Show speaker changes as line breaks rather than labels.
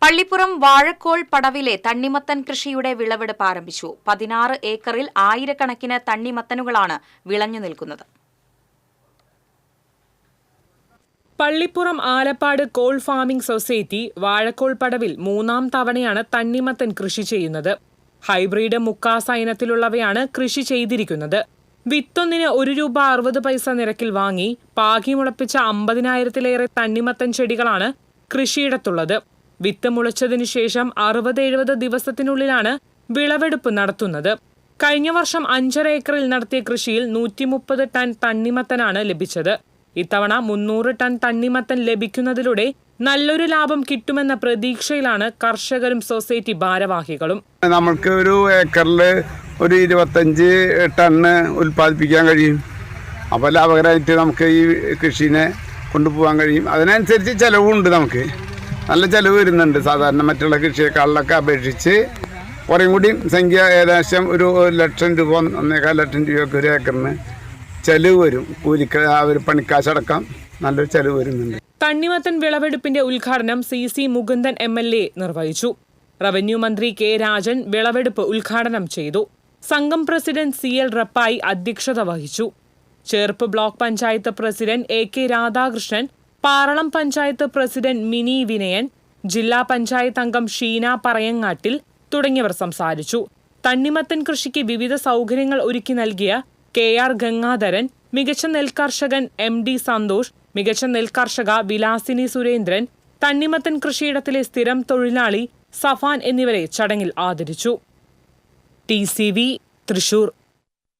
പള്ളിപ്പുറം വാഴക്കോൾ പടവിലെ തണ്ണിമത്തൻ കൃഷിയുടെ വിളവെടുപ്പ് ആരംഭിച്ചു. 16 ഏക്കറിൽ ആയിരക്കണക്കിന് തണ്ണിമത്തനുകളാണ് വിളഞ്ഞു നിൽക്കുന്നത്.
പള്ളിപ്പുറം ആലപ്പാട് കോൾ ഫാമിംഗ് സൊസൈറ്റി വാഴക്കോൾ പടവിൽ 3ാം തവണയാണ് തണ്ണിമത്തൻ കൃഷി ചെയ്യുന്നത്. ഹൈബ്രിഡ് മുക്കാസ ഇനത്തിലുള്ളവയാണ് കൃഷി ചെയ്തിരിക്കുന്നത്. വിത്തൊന്നിന് ₹1.60 നിരക്കിൽ വാങ്ങി പാകി മുളപ്പിച്ച 50,000-ലേറെ തണ്ണിമത്തൻ ചെടികളാണ് കൃഷിയിടത്തുള്ളത്. വിത്ത് മുളച്ചതിനു ശേഷം 60-70 ദിവസത്തിനുള്ളിലാണ് വിളവെടുപ്പ് നടത്തുന്നത്. കഴിഞ്ഞ വർഷം 5.5 ഏക്കറിൽ നടത്തിയ കൃഷിയിൽ 130 ടൺ തണ്ണിമത്തനാണ് ലഭിച്ചത്. ഇത്തവണ 300 ടൺ തണ്ണിമത്തൻ ലഭിക്കുന്നതിലൂടെ നല്ലൊരു ലാഭം കിട്ടുമെന്ന പ്രതീക്ഷയിലാണ് കർഷകരും സൊസൈറ്റി ഭാരവാഹികളും.
നമുക്ക് ഒരു ഏക്കറിൽ ഒരു 25 ടണ്ണ് ഉൽപ്പാദിപ്പിക്കാൻ കഴിയും. അപ്പോൾ ലാഭകരമായിട്ട് നമുക്ക് ഈ കൃഷിനെ കൊണ്ടുപോകാൻ കഴിയും. അതിനനുസരിച്ച് ചിലവുണ്ട്. നമുക്ക് നല്ല ചിലവ് വരുന്നുണ്ട്. സാധാരണ മറ്റുള്ള കൃഷിയെക്കാളിലൊക്കെ അപേക്ഷിച്ച് കുറേയും കൂടി സംഖ്യ ഏകദേശം ഒരു 1 ലക്ഷം രൂപ 1.25 ലക്ഷം രൂപയൊക്കെ ഒരു ഏക്കറിന് ചെലവ് വരും. കൂലിക്ക് പണിക്കാശടക്കം നല്ലൊരു ചെലവ് വരുന്നുണ്ട്.
തണ്ണിമത്തൻ വിളവെടുപ്പിന്റെ ഉദ്ഘാടനം CC മുകുന്ദൻ MLA നിർവഹിച്ചു. റവന്യൂ മന്ത്രി K രാജൻ വിളവെടുപ്പ് ഉദ്ഘാടനം ചെയ്തു. സംഘം പ്രസിഡന്റ് CL റപ്പായി അധ്യക്ഷത വഹിച്ചു. Cherpu block panchayat president AK Radhakrishnan, Paralam panchayat president mini Vinayan, ജില്ലാ പഞ്ചായത്ത് അംഗം ഷീന പറയങ്ങാട്ടിൽ തുടങ്ങിയവർ സംസാരിച്ചു. തണ്ണിമത്തൻ കൃഷിക്ക് വിവിധ സൗകര്യങ്ങൾ ഒരുക്കി നൽകിയ KR ഗംഗാധരൻ, മികച്ച നെൽകർഷകൻ MD സന്തോഷ്, മികച്ച നെൽകർഷക വിലാസിനി സുരേന്ദ്രൻ, തണ്ണിമത്തൻ കൃഷിയിടത്തിലെ സ്ഥിരം തൊഴിലാളി സഫാൻ എന്നിവരെ ചടങ്ങിൽ ആദരിച്ചു. TCV തൃശൂർ.